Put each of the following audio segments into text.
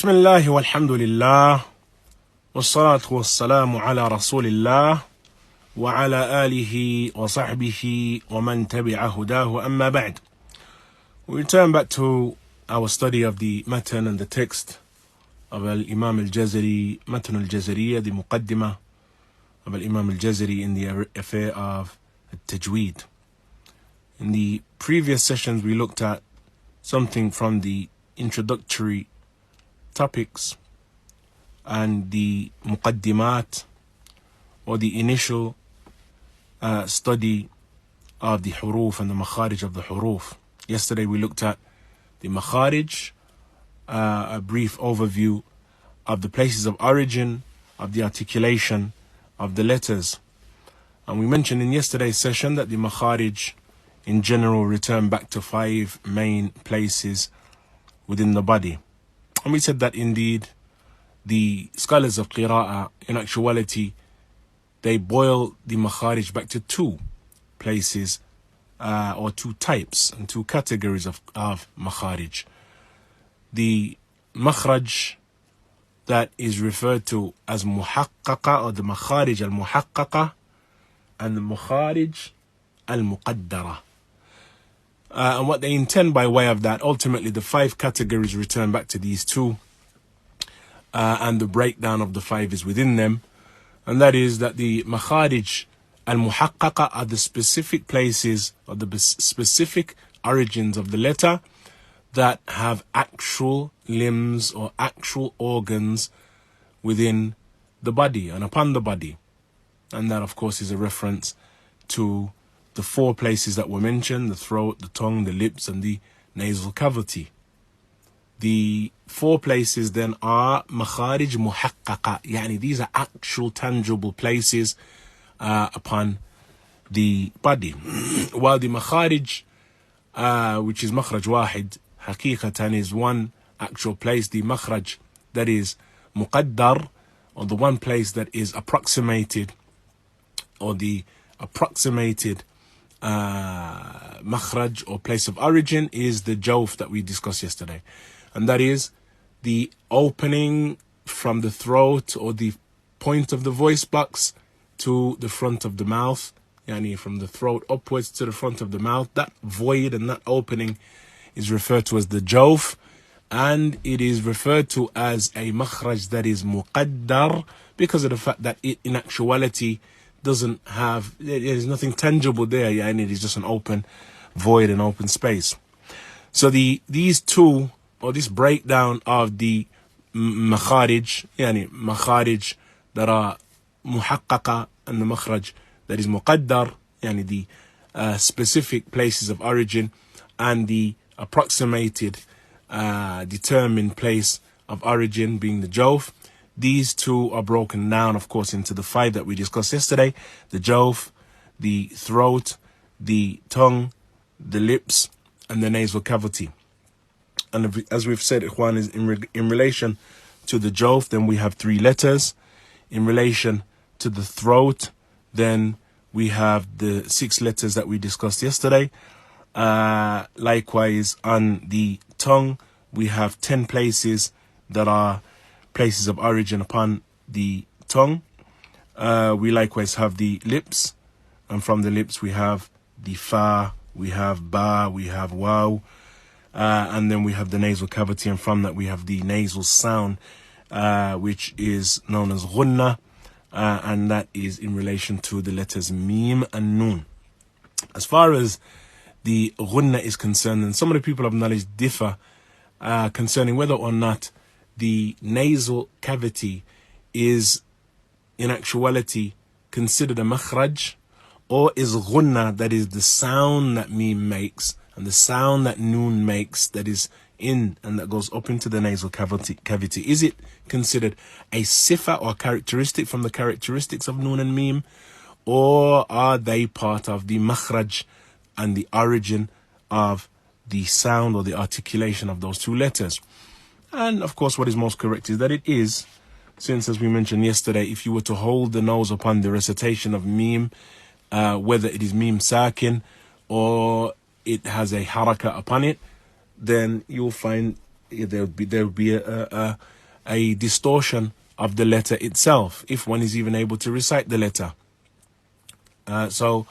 بسم الله والحمد لله والصلاة والسلام على رسول الله وعلى آله وصحبه ومن تبع هداه أما بعد. We return back to our study of the matan and the text of Al-Imam Al-Jazari, Matan Al-Jazariyah, the Muqaddimah of Al-Imam Al-Jazari in the affair of Tajweed. In the previous sessions we looked at something from the introductory topics and the muqaddimat, or the initial study of the huruf and the makharij of the huruf. Yesterday we looked at the makharij, a brief overview of the places of origin of the articulation of the letters. And we mentioned in yesterday's session that the makharij in general return back to 5 main places within the body. And we said that indeed the scholars of qira'ah, in actuality, they boil the makharij back to 2 places, or 2 types and 2 categories of makharij. The makhraj that is referred to as muhaqqaqa, or the makharij al-muhaqqaqa, and the makharij al-muqaddara. And what they intend by way of that, ultimately the 5 categories return back to these 2, and the breakdown of the 5 is within them. And that is that the makharij al-muhaqqaqa are the specific places or the specific origins of the letter that have actual limbs or actual organs within the body and upon the body. And that, of course, is a reference to the 4 places that were mentioned: the throat, the tongue, the lips, and the nasal cavity. The 4 places then are makharij muhaqqaqa, yani these are actual tangible places upon the body. While the makharij, which is makhraj wahid, haqiqatan is one actual place, the makhraj that is muqaddar, or the one place that is approximated, or the approximated makhraj or place of origin, is the jawf that we discussed yesterday. And that is the opening from the throat, or the point of the voice box to the front of the mouth, yani from the throat upwards to the front of the mouth. That void and that opening is referred to as the jawf, and it is referred to as a makhraj that is muqaddar because of the fact that it in actuality doesn't have, there's nothing tangible there, and it is just an open void, an open space. So these 2, or this breakdown of the makharij, yani makharij that are muhaqqaqa and the makhraj that is muqaddar, yani the specific places of origin and the approximated determined place of origin being the jawf. These 2 are broken down, of course, into the 5 that we discussed yesterday: the jawf, the throat, the tongue, the lips, and the nasal cavity. And as we've said, ikhwan, is in relation to the jawf, then we have 3 letters. In relation to the throat, then we have the 6 letters that we discussed yesterday. Likewise, on the tongue, we have 10 places that are places of origin upon the tongue. We likewise have the lips, and from the lips we have the fa, we have ba, we have waw, and then we have the nasal cavity, and from that we have the nasal sound, which is known as ghunna, and that is in relation to the letters mim and nun. As far as the ghunna is concerned, and some of the people of knowledge differ concerning whether or not the nasal cavity is in actuality considered a makhraj, or is ghunna, that is the sound that mim makes and the sound that nun makes, that is in and that goes up into the nasal cavity. Is it considered a sifa or characteristic from the characteristics of nun and mim, or are they part of the makhraj and the origin of the sound or the articulation of those 2 letters? And of course, what is most correct is that it is, since, as we mentioned yesterday, if you were to hold the nose upon the recitation of mim, whether it is mim sakin or it has a haraka upon it, then you'll find there would be a distortion of the letter itself if one is even able to recite the letter. So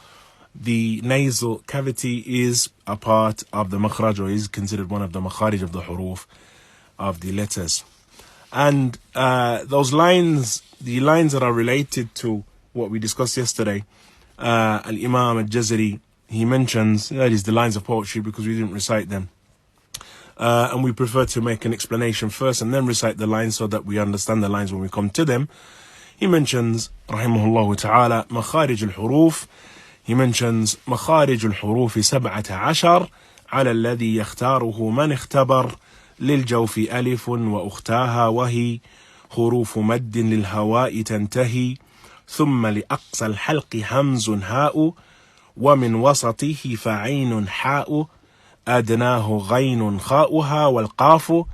the nasal cavity is a part of the makhraj, or is considered one of the makharij of the huruf, of the letters. And those lines, the lines that are related to what we discussed yesterday, Al-Imam Al-Jazariyah, he mentions, that is the lines of poetry, because we didn't recite them. And we prefer to make an explanation first and then recite the lines so that we understand the lines when we come to them. He mentions, rahimahullah ta'ala, makharij al-huruf. He mentions makharij al-huruf 17 على الذي يختاره من اختبر للجوف ألف وأختاها وهي حروف مد للهواء تنتهي ثم لأقصى الحلق همز هاء ومن وسطه فعين حاء أدناه غين خاؤها والقاف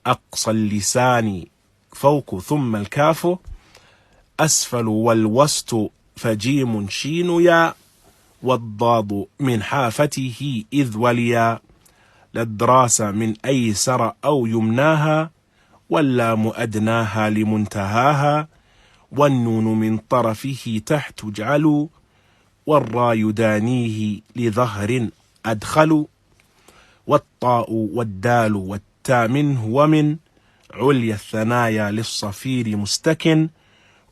أقصى اللسان فوق ثم الكاف أسفل والوسط فجيم شين يا والضاد من حافته إذ وليا للدراس من أيسر أو يمناها واللام أدناها لمنتهاها والنون من طرفه تحت اجعلوا والراء يدانيه لظهر أدخل والطاء والدال والتاء منه ومن عليا الثنايا للصفير مستكن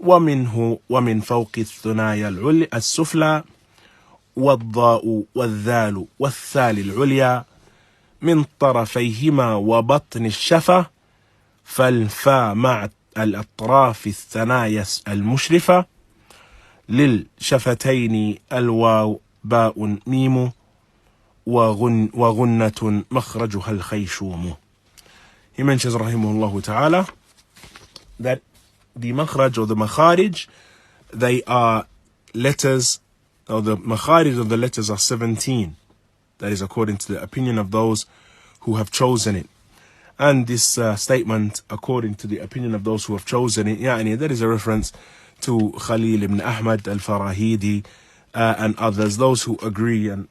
ومنه ومن فوق الثنايا العليا السفلى والضاء والذال والثال العليا من طرفيهما وبطن الشفة فالفاء مع الأطراف الثنايا المشرفة للشفتين الواو باء ميم وغنة مخرجها الخيشوم. He mentions rahimahullah ta'ala that the makhraj or the makharij, they are letters, or the makharij of the letters are 17. That is according to the opinion of those who have chosen it. And this statement, according to the opinion of those who have chosen it, that is a reference to Khalil ibn Ahmad al-Farahidi and others, those who agree and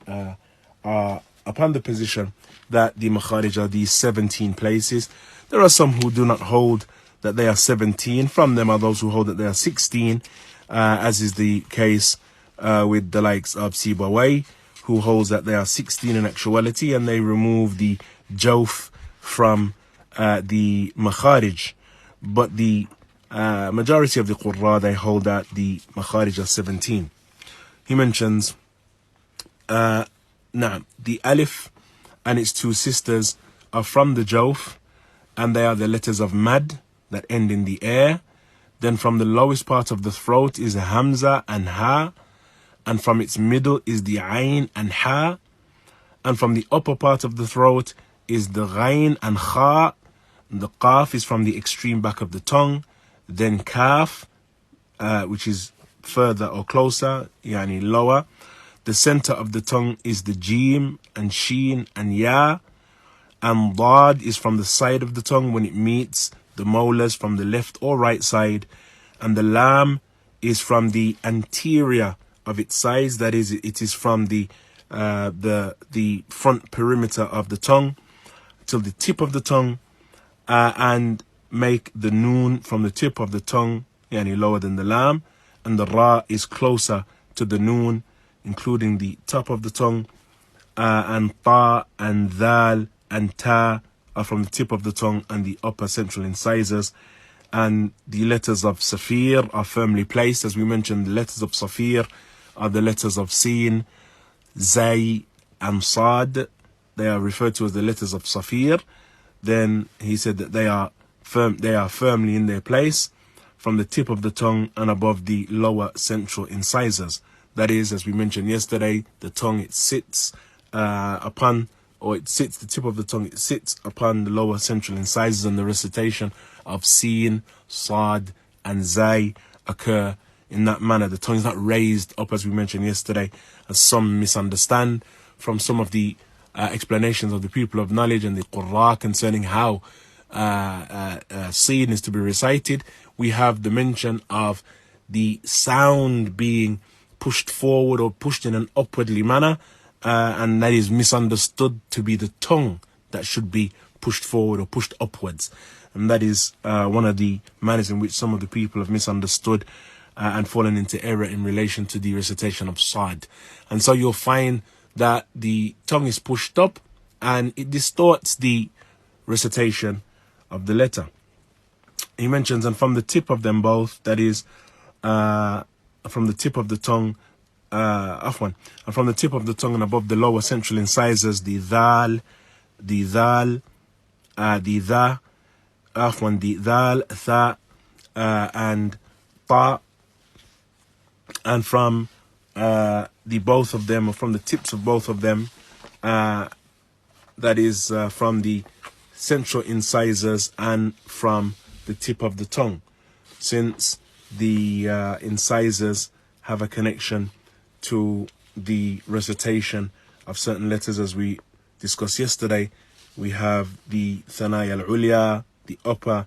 are upon the position that the makharij are these 17 places. There are some who do not hold that they are 17. From them are those who hold that they are 16, as is the case with the likes of Sibawayh, who holds that they are 16 in actuality, and they remove the jawf from the makharij. But the majority of the qurra, they hold that the makharij are 17. He mentions the alif and its two sisters are from the jawf, and they are the letters of mad that end in the air. Then from the lowest part of the throat is hamza and ha, and from its middle is the ayn and ha, and from the upper part of the throat is the ghain and kha. The qaf is from the extreme back of the tongue. Then kaf, which is further or closer, yani lower. The center of the tongue is the jim and sheen and ya. And dad is from the side of the tongue when it meets the molars from the left or right side. And the lam is from the anterior of its sides, that is, it is from the front perimeter of the tongue till the tip of the tongue, and make the noon from the tip of the tongue, yani lower than the lam, and the ra is closer to the noon, including the top of the tongue, and ta and dhal and ta are from the tip of the tongue and the upper central incisors. And the letters of Safir are firmly placed. As we mentioned, the letters of Safir are the letters of Sin, Zay, and Sad. They are referred to as the letters of Safir. Then he said that they are firmly in their place from the tip of the tongue and above the lower central incisors. That is, as we mentioned yesterday, the tongue, it sits the tip of the tongue, it sits upon the lower central incisors, and the recitation of Sin, Sad, and Zay occur in that manner. The tongue is not raised up, as we mentioned yesterday, as some misunderstand from some of the explanations of the people of knowledge and the Qur'an concerning how Sin is to be recited. We have the mention of the sound being pushed forward or pushed in an upwardly manner, and that is misunderstood to be the tongue that should be pushed forward or pushed upwards. And that is one of the manners in which some of the people have misunderstood and fallen into error in relation to the recitation of Sad. And so you'll find that the tongue is pushed up and it distorts the recitation of the letter. He mentions, and from the tip of them both, that is, from the tip of the tongue, and from the tip of the tongue and above the lower central incisors, the dhal, the dha, the dhal, tha, and ta, and from the both of them, or from the tips of both of them, that is from the central incisors and from the tip of the tongue, since the incisors have a connection to the recitation of certain letters. As we discussed yesterday, we have the thanaya al-ulya, the upper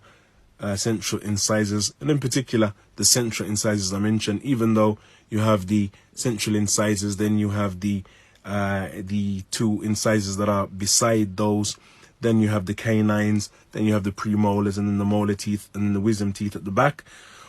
central incisors, and in particular the central incisors I mentioned. Even though you have the central incisors, then you have the two incisors that are beside those, then you have the canines, then you have the premolars, and then the molar teeth, and then the wisdom teeth at the back.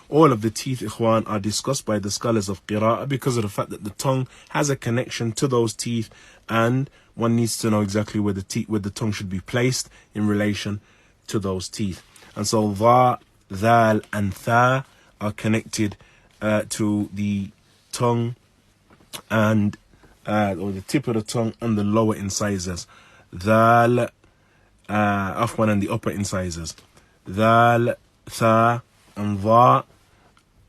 All of the teeth, ikhwan, are discussed by the scholars of qira'ah because of the fact that the tongue has a connection to those teeth, and one needs to know exactly where the tongue should be placed in relation to those teeth. And so dha, dhal, and tha are connected to the tongue and or the tip of the tongue and the lower incisors. Dhal, and the upper incisors. Dhal, tha, and dha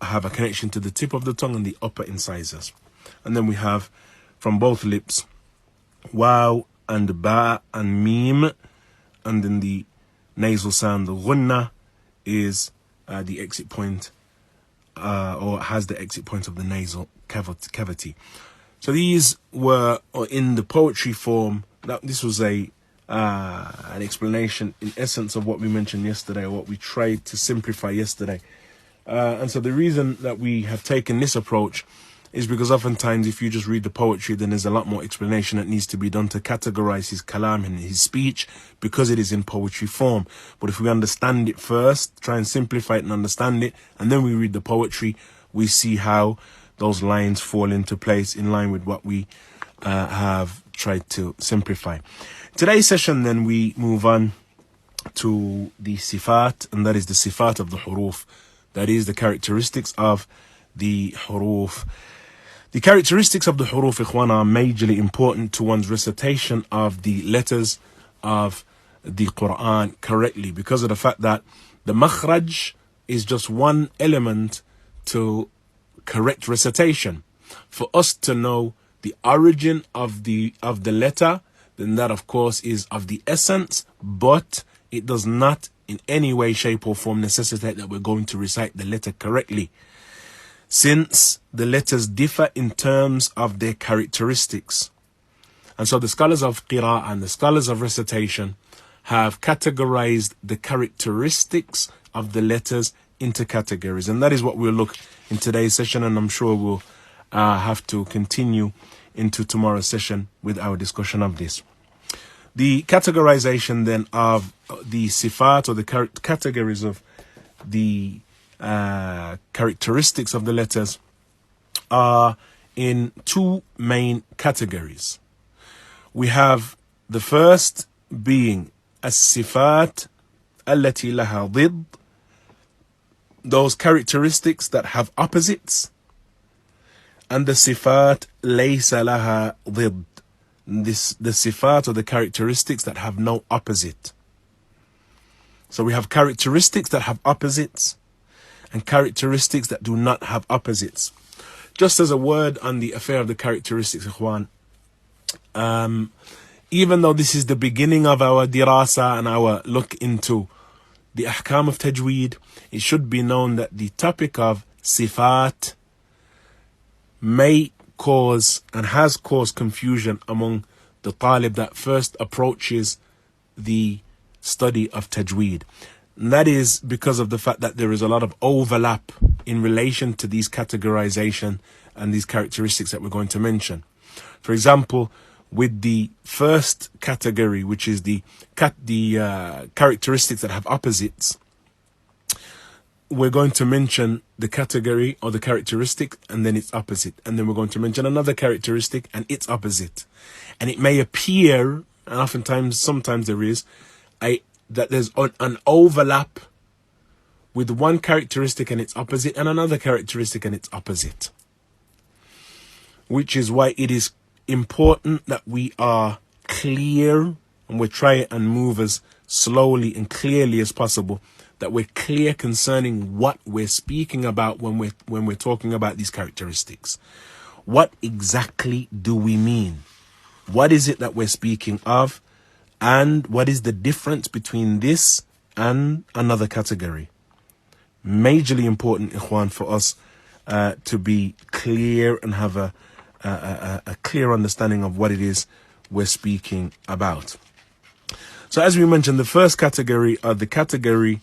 have a connection to the tip of the tongue and the upper incisors. And then we have from both lips waw and ba and mim, and then the nasal sound, the ghunna, is the exit point or has the exit point of the nasal cavity. So these were in the poetry form. This was an explanation in essence of what we mentioned yesterday, or what we tried to simplify yesterday. And so the reason that we have taken this approach is because oftentimes if you just read the poetry, then there's a lot more explanation that needs to be done to categorize his kalam and his speech, because it is in poetry form. But if we understand it first, try and simplify it and understand it, and then we read the poetry, we see how those lines fall into place in line with what we have tried to simplify. Today's session, then, we move on to the sifat, and that is the sifat of the huruf. That is the characteristics of the huruf. The characteristics of the huruf, ikhwan, are majorly important to one's recitation of the letters of the Quran correctly, because of the fact that the makhraj is just one element to correct recitation. For us to know the origin of the letter, then that of course is of the essence, but it does not in any way, shape or form necessitate that we're going to recite the letter correctly, since the letters differ in terms of their characteristics. And so the scholars of qira'ah and the scholars of recitation have categorized the characteristics of the letters into categories, and that is what we'll look in today's session, and I'm sure we'll have to continue into tomorrow's session with our discussion of this. The categorization then of the sifat, or the categories of the characteristics of the letters, are in two main categories. We have the first being as-sifat allati laha ضد, those characteristics that have opposites, and the sifat laysa laha ضد, the sifat, or the characteristics that have no opposite. So we have characteristics that have opposites and characteristics that do not have opposites. Just as a word on the affair of the characteristics, ikhwan, even though this is the beginning of our dirasa and our look into the ahkam of Tajweed, it should be known that the topic of sifat may cause and has caused confusion among the talib that first approaches the study of Tajweed. And that is because of the fact that there is a lot of overlap in relation to these categorization and these characteristics that we're going to mention. For example, with the first category, which is the characteristics that have opposites. We're going to mention the category or the characteristic and then its opposite. And then we're going to mention another characteristic and its opposite. And it may appear, and oftentimes, sometimes there is, that there's an overlap with one characteristic and its opposite and another characteristic and its opposite. Which is why it is important that we are clear, and we try and move as slowly and clearly as possible, that we're clear concerning what we're speaking about when we're talking about these characteristics. What exactly do we mean? What is it that we're speaking of? And what is the difference between this and another category? Majorly important, Ikhwan, for us to be clear and have a clear understanding of what it is we're speaking about. So as we mentioned, the first category are the category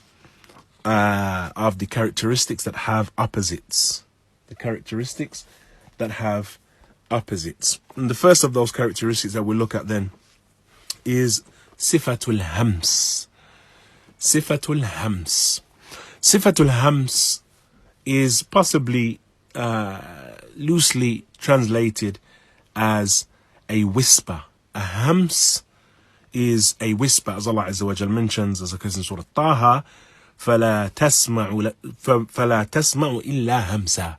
of the characteristics that have opposites. The characteristics that have opposites. And the first of those characteristics that we'll look at then is sifatul hams. Sifatul hams. Sifatul hams is possibly loosely translated as a whisper. A hams is a whisper, as Allah Azza wa Jal mentions, as occurs in Surah Taha, فَلَا تَسْمَعُ إِلَّا هَمْسًا.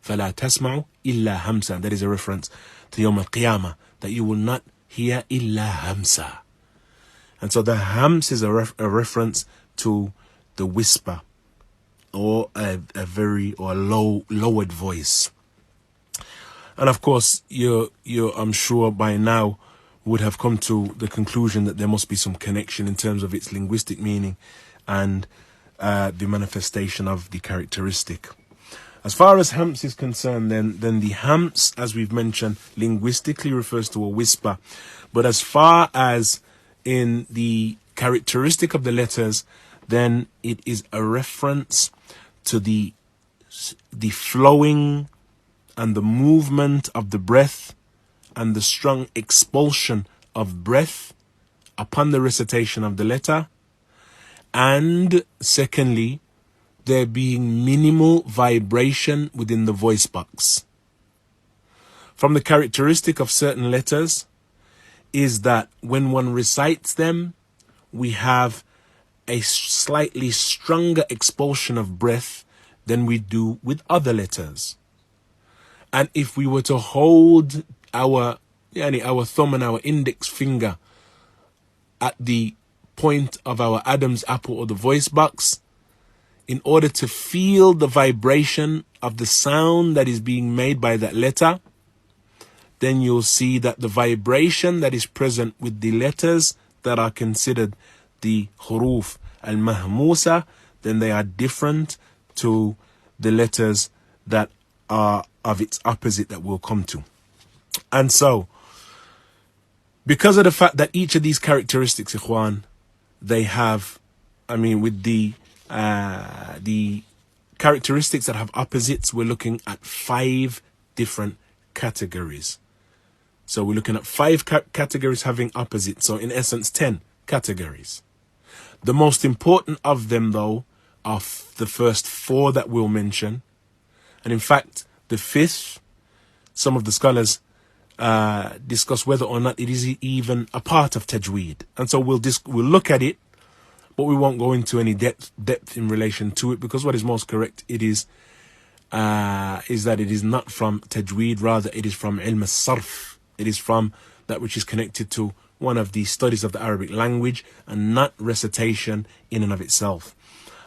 فَلَا تَسْمَعُ إِلَّا هَمْسًا. That is a reference to Yawm al-Qiyamah, that you will not hear إِلَّا هَمْسًا. And so the hams is a reference to the whisper, or a very lowered voice. And of course, you I'm sure by now would have come to the conclusion that there must be some connection in terms of its linguistic meaning and the manifestation of the characteristic. As far as hams is concerned, then the hams, as we've mentioned, linguistically refers to a whisper. But as far as in the characteristic of the letters, then it is a reference to the flowing and the movement of the breath and the strong expulsion of breath upon the recitation of the letter. And secondly, there being minimal vibration within the voice box. From the characteristic of certain letters is that when one recites them, we have a slightly stronger expulsion of breath than we do with other letters. And if we were to hold our thumb and our index finger at the point of our Adam's apple or the voice box, in order to feel the vibration of the sound that is being made by that letter, then you'll see that the vibration that is present with the letters that are considered the huruf al-mahmusa, then they are different to the letters that are of its opposite that we'll come to. And so, because of the fact that each of these characteristics, Ikhwan, they have, with the characteristics that have opposites, we're looking at 5 different categories. So we're looking at 5 categories having opposites. So in essence, 10 categories. The most important of them, though, are the first 4 that we'll mention. And in fact, the 5th, some of the scholars discuss whether or not it is even a part of Tajweed. And so we'll look at it, but we won't go into any depth in relation to it, because what is most correct is that it is not from Tajweed, rather it is from Ilm al-Sarf. It is from that which is connected to one of the studies of the Arabic language, and not recitation in and of itself.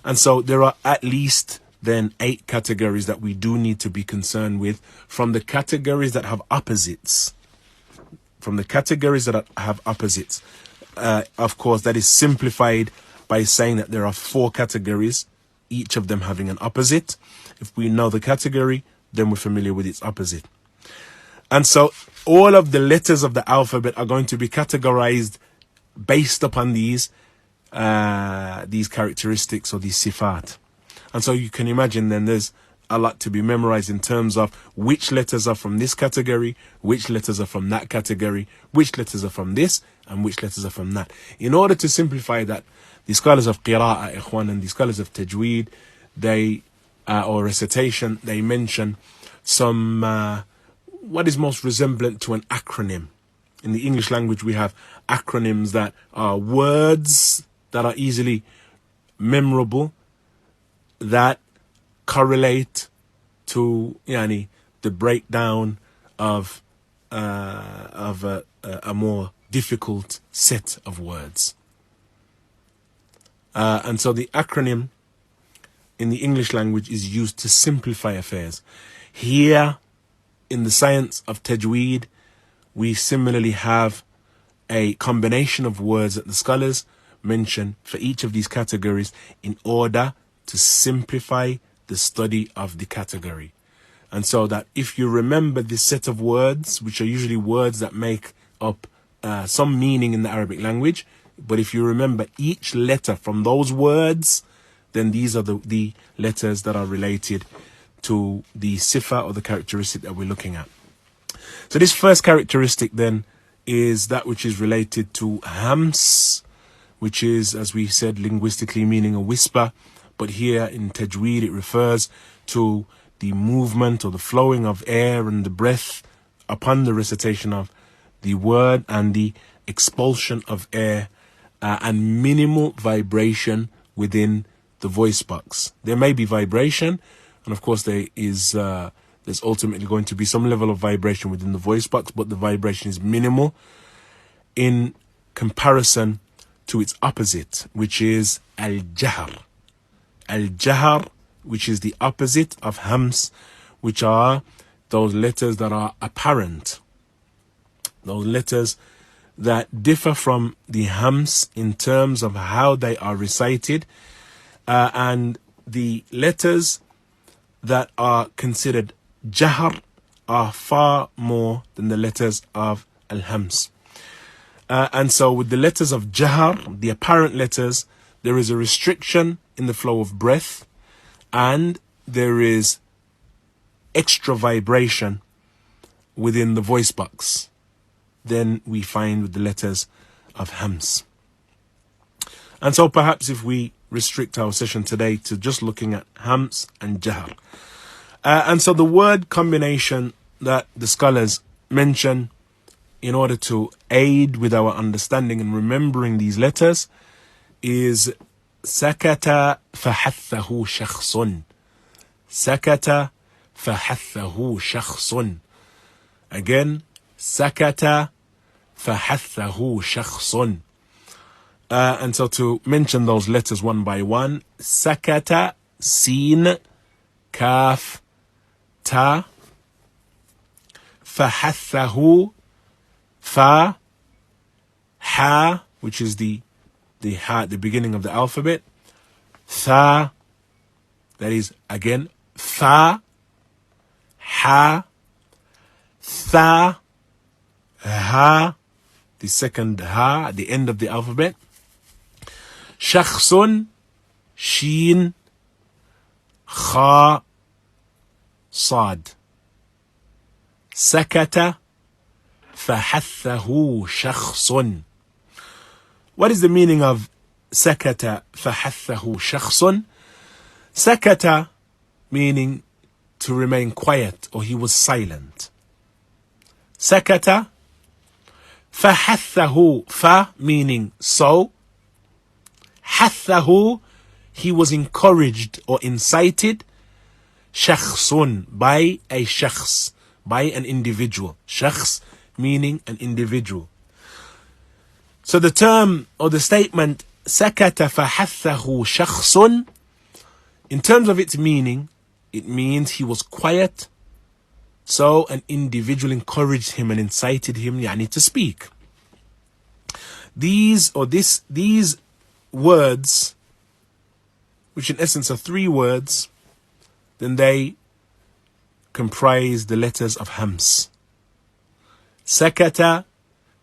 And so there are at least then 8 categories that we do need to be concerned with, from the categories that have opposites. From the categories that have opposites. Of course, that is simplified by saying that there are 4 categories, each of them having an opposite. If we know the category, then we're familiar with its opposite. And so all of the letters of the alphabet are going to be categorized based upon these characteristics, or these sifat. And so you can imagine then there's a lot to be memorized in terms of which letters are from this category, which letters are from that category, which letters are from this, and which letters are from that. In order to simplify that, the scholars of Qira'ah, Ikhwan, and the scholars of Tajweed, they, or recitation, they mention some, what is most resemblant to an acronym. In the English language, we have acronyms that are words that are easily memorable, that correlate to the breakdown of a more difficult set of words. And so the acronym in the English language is used to simplify affairs. Here, in the science of Tajweed, we similarly have a combination of words that the scholars mention for each of these categories in order to simplify the study of the category. And so that if you remember this set of words, which are usually words that make up some meaning in the Arabic language, but if you remember each letter from those words, then these are the letters that are related to the sifa or the characteristic that we're looking at. So this first characteristic then is that which is related to hams, which is, as we said, linguistically meaning a whisper. But here in Tajweed, it refers to the movement or the flowing of air and the breath upon the recitation of the word and the expulsion of air and minimal vibration within the voice box. There may be vibration, and of course there's ultimately going to be some level of vibration within the voice box, but the vibration is minimal in comparison to its opposite, which is al-jahr. Al-jahr, which is the opposite of hams, which are those letters that are apparent, those letters that differ from the hams in terms of how they are recited, and the letters that are considered jahr are far more than the letters of al-hams. And so with the letters of jahr, the apparent letters, there is a restriction in the flow of breath, and there is extra vibration within the voice box than we find with the letters of hams. And so perhaps if we restrict our session today to just looking at hams and jahr. And so the word combination that the scholars mention in order to aid with our understanding and remembering these letters is sakata fahathahu shakhsun. Sakata fahathahu shakhsun. Again, sakata fahathahu shakhsun. And so to mention those letters one by one, sakata, sin, kaf, ta, fahathahu, fa, ha, which is the ha at the beginning of the alphabet, tha, that is again fa, ha, tha, ha, the second ha at the end of the alphabet, shakhsun, sheen, kha, sad. Sakata fahathahu shakhsun. What is the meaning of sakata fahathahu shakhsun? Sakata meaning to remain quiet, or he was silent. Sakata fahathahu, fa meaning so, hathahu, he was encouraged or incited, shakhsun, by a shakhs, by an individual. Shakhs meaning an individual. So the term or the statement sakata fahathahu shakhsun, in terms of its meaning, it means he was quiet, so an individual encouraged him and incited him to speak. These words, which in essence are three words, then they comprise the letters of hams. Sakata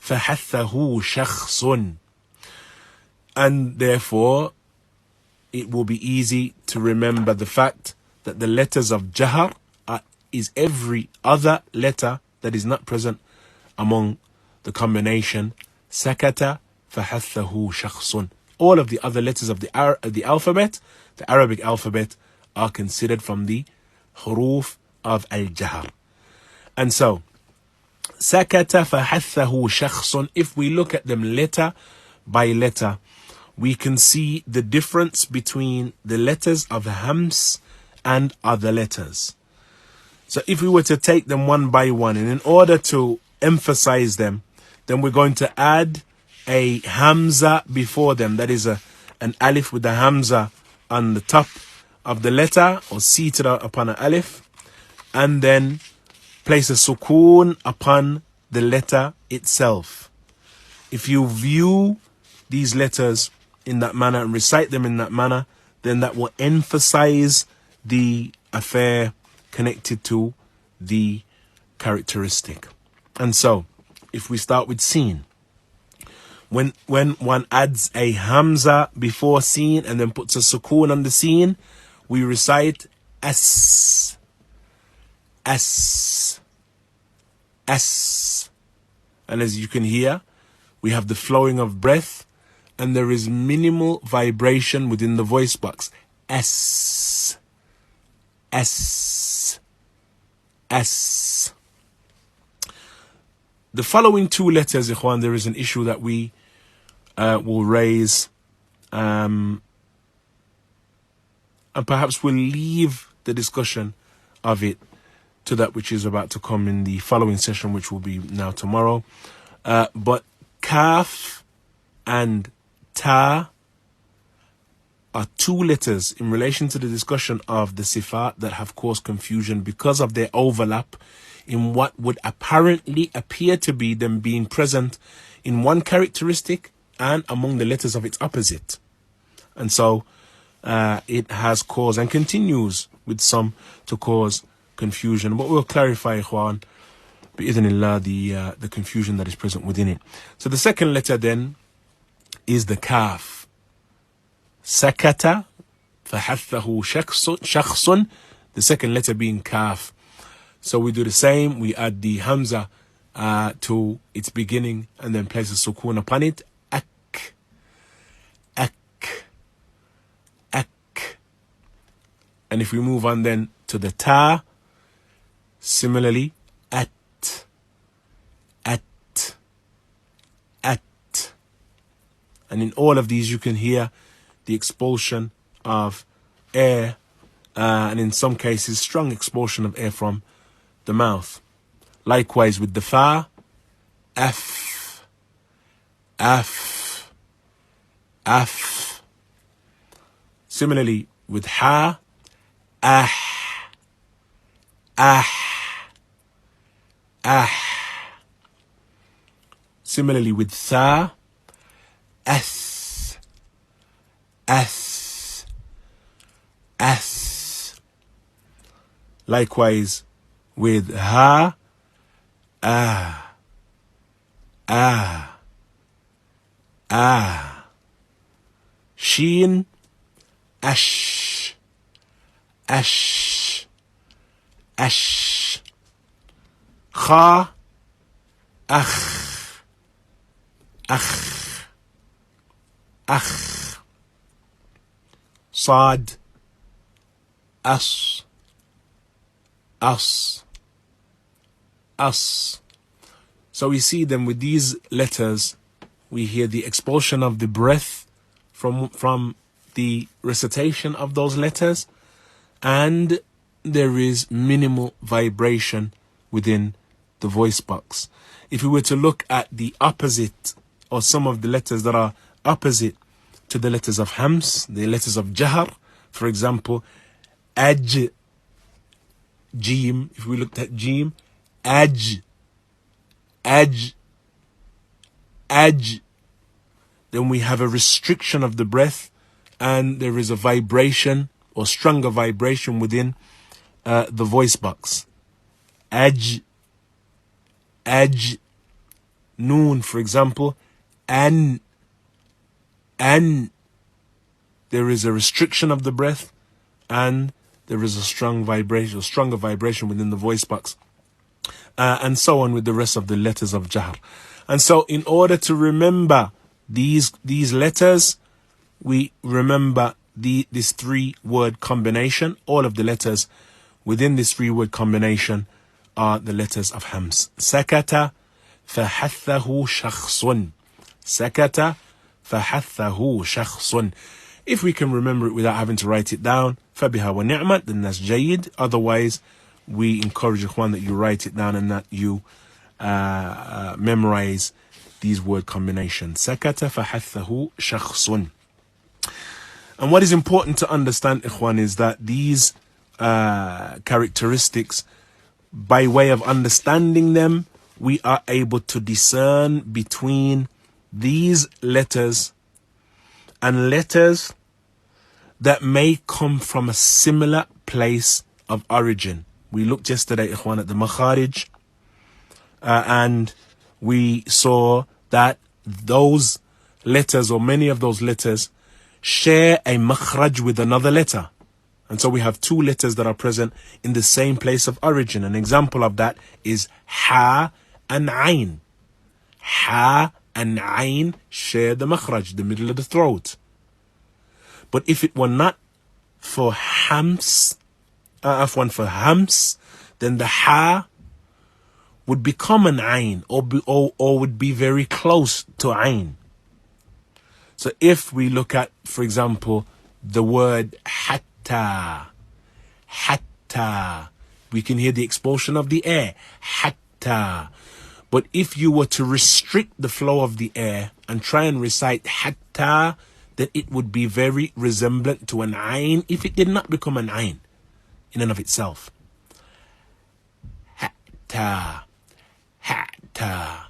fahathahu shakhsun. And therefore, it will be easy to remember the fact that the letters of Jahar is every other letter that is not present among the combination Sakata fahathahu shakhsun. All of the other letters of the alphabet, the Arabic alphabet, are considered from the huruf of Al-Jahar. And so, Sakata fahathahu shakhsun, if we look at them letter by letter, we can see the difference between the letters of Hams and other letters. So if we were to take them one by one, and in order to emphasize them, then we're going to add a Hamza before them. That is an alif with the Hamza on the top of the letter, or seated upon an alif, and then place a sukoon upon the letter itself. If you view these letters in that manner and recite them in that manner, then that will emphasize the affair connected to the characteristic. And so, if we start with Seen, when one adds a Hamza before Seen and then puts a sukoon on the Seen, we recite As, As, As. And as you can hear, we have the flowing of breath, and there is minimal vibration within the voice box. S, S, S. The following two letters, Ikhwan, there is an issue that we will raise, and perhaps we'll leave the discussion of it to that which is about to come in the following session, which will be now tomorrow. But Kaf and Ta are two letters in relation to the discussion of the Sifat that have caused confusion because of their overlap in what would apparently appear to be them being present in one characteristic and among the letters of its opposite. And so it has caused and continues with some to cause confusion. But we'll clarify, Ikhwan, bi'idhnillah, the confusion that is present within it. So the second letter then is the Kaf. Sakata fahathahu shakhsun, the second letter being Kaf. So we do the same. We add the Hamza to its beginning and then place a sukoon upon it. Ak, ak, ak. And if we move on then to the Ta, similarly, at, at, at. And in all of these you can hear the expulsion of air, and in some cases strong expulsion of air from the mouth. Likewise with the Fa, F, F, F. Similarly with Ha, Ah, Ah, Ah. Similarly with Tha, Ath, Ath, Ath. Likewise with Ha, Ah, Ah, Ah. Sheen, Ash, Ash, Ash. Kha, Akh, Akh, Akh. Sad, As, As, As. So we see them with these letters, we hear the expulsion of the breath from the recitation of those letters, and there is minimal vibration within the voice box. If we were to look at the opposite, or some of the letters that are opposite to the letters of Hams, the letters of Jahar, for example, Aj, Jim. If we looked at Jim, Aj, Aj, Aj, then we have a restriction of the breath, and there is a vibration or stronger vibration within the voice box. Aj, Aj. Noon, for example, An, An. There is a restriction of the breath, and there is a strong vibration, stronger vibration within the voice box. And so on with the rest of the letters of Jahr. And so in order to remember these letters, we remember this 3-word combination. All of the letters within this 3-word combination are the letters of Hams. Sakata fahathahu shakhsun. Sakata fahathahu shakhsun. If we can remember it without having to write it down, fabiha wa ni'mat, then that's jayyid. Otherwise, we encourage Ikhwan that you write it down and that you memorize these word combinations. Sakata fahathahu shakhsun. And what is important to understand, Ikhwan, is that these characteristics, by way of understanding them, we are able to discern between these letters and letters that may come from a similar place of origin. We looked yesterday, Ikhwan, at the makharij, and we saw that those letters, or many of those letters, share a makhraj with another letter. And so we have 2 letters that are present in the same place of origin. An example of that is ha and ayn. Ha and ayn share the makhraj, the middle of the throat. But if it were not for hams, for hams, then the ha would become an ayn, or would be very close to ayn. So if we look at, for example, the word hatta, hatta, we can hear the expulsion of the air, hatta. But if you were to restrict the flow of the air and try and recite hatta, then it would be very resemblant to an ayn if it did not become an ayn in and of itself. Hatta, hatta,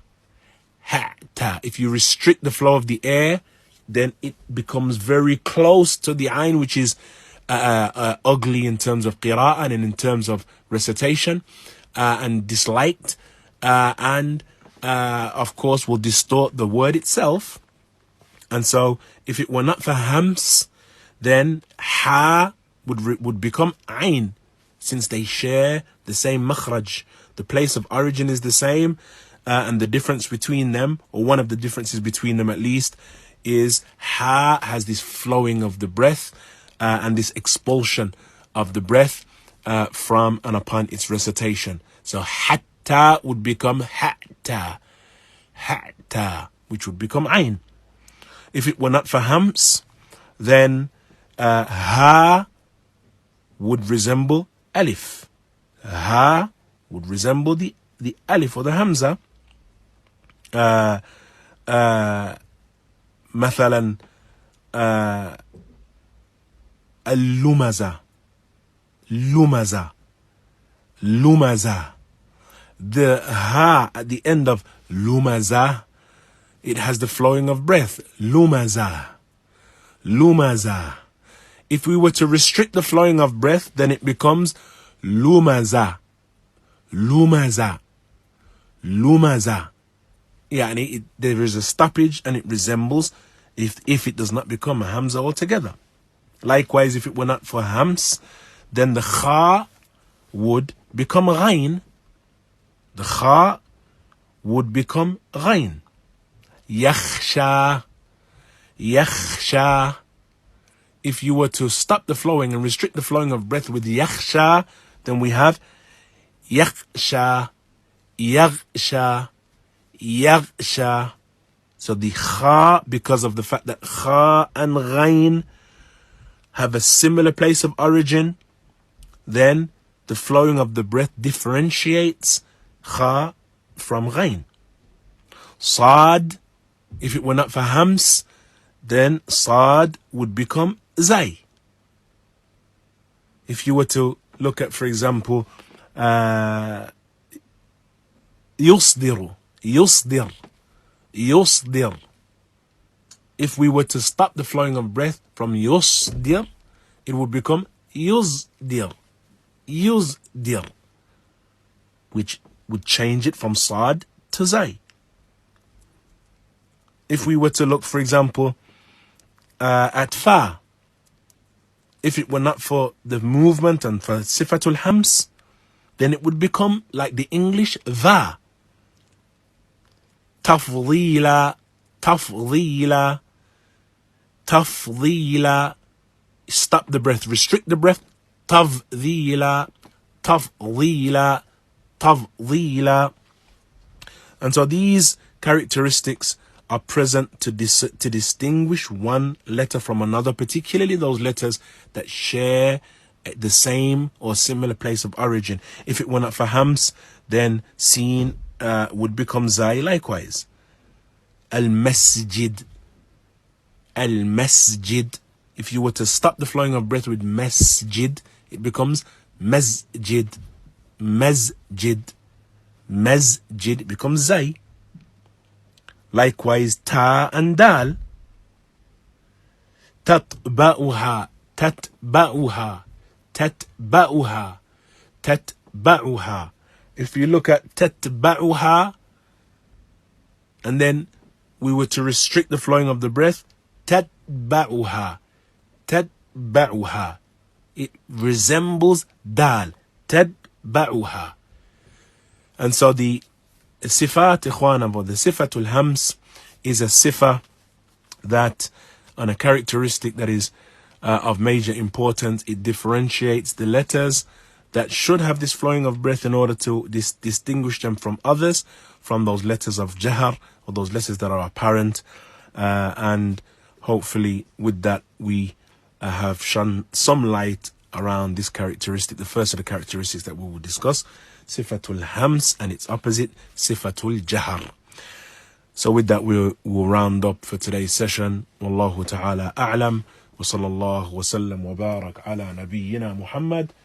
hatta. If you restrict the flow of the air, then it becomes very close to the ayn, which is ugly in terms of qira'ah and in terms of recitation, and disliked, and of course will distort the word itself. And so if it were not for hams, then ha would become ayn, since they share the same makhraj. The place of origin is the same, and the difference between them, or one of the differences between them at least, is ha has this flowing of the breath and this expulsion of the breath from and upon its recitation. So hatta would become hatta, hatta, which would become ayn. If it were not for hams, then ha would resemble alif. Ha would resemble the alif or the hamza. مثلا اللمزة, lumaza, lumaza. The ha at the end of lumaza, it has the flowing of breath. Lumaza, lumaza. If we were to restrict the flowing of breath, then it becomes lumaza, lumaza, lumaza. Yani there is a stoppage and it resembles if it does not become a hamza altogether. Likewise, if it were not for hams, then the kha would become ghain. The kha would become ghain. Yakhsha, yakhsha. If you were to stop the flowing and restrict the flowing of breath with yakhsha, then we have yakhsha, yaghsha, yaghsha. So the kha, because of the fact that kha and ghain have a similar place of origin, then the flowing of the breath differentiates kha from ghain. Sad, if it were not for hams, then sad would become zay. If you were to look at, for example, yusdiru, yusdir, yusdir. If we were to stop the flowing of breath from yusdir, it would become yuzdir, yuzdir, which would change it from sad to zay. If we were to look, for example, at fa, if it were not for the movement and for sifatul hams, then it would become like the English the. Tafdila, tafdila, tafdila. Stop the breath, restrict the breath. Tafdila, tafdila, tafdila. And so these characteristics are present to distinguish one letter from another, particularly those letters that share the same or similar place of origin. If it were not for hams, then sin would become zai likewise. Al-masjid, al-masjid. If you were to stop the flowing of breath with masjid, it becomes masjid, masjid, masjid. It becomes zai. Likewise, ta and dal. Tatba'uha, tatba'uha, tatba'uha, tatba'uha. If you look at tatba'uha, and then we were to restrict the flowing of the breath, tatba'uha, tatba'uha. It resembles dal, tatba'uha. And so the sifat, ikhwana, or the sifatul hams is a sifa that, and a characteristic that is of major importance. It differentiates the letters that should have this flowing of breath in order to distinguish them from others, from those letters of jahar, or those letters that are apparent. And hopefully with that we have shone some light around this characteristic, the first of the characteristics that we will discuss, sifatul hams, and its opposite, sifatul jahar. So with that we'll round up for today's session. Wallahu ta'ala a'lam, wa sallallahu wa sallam wa barak ala nabiyyina Muhammad.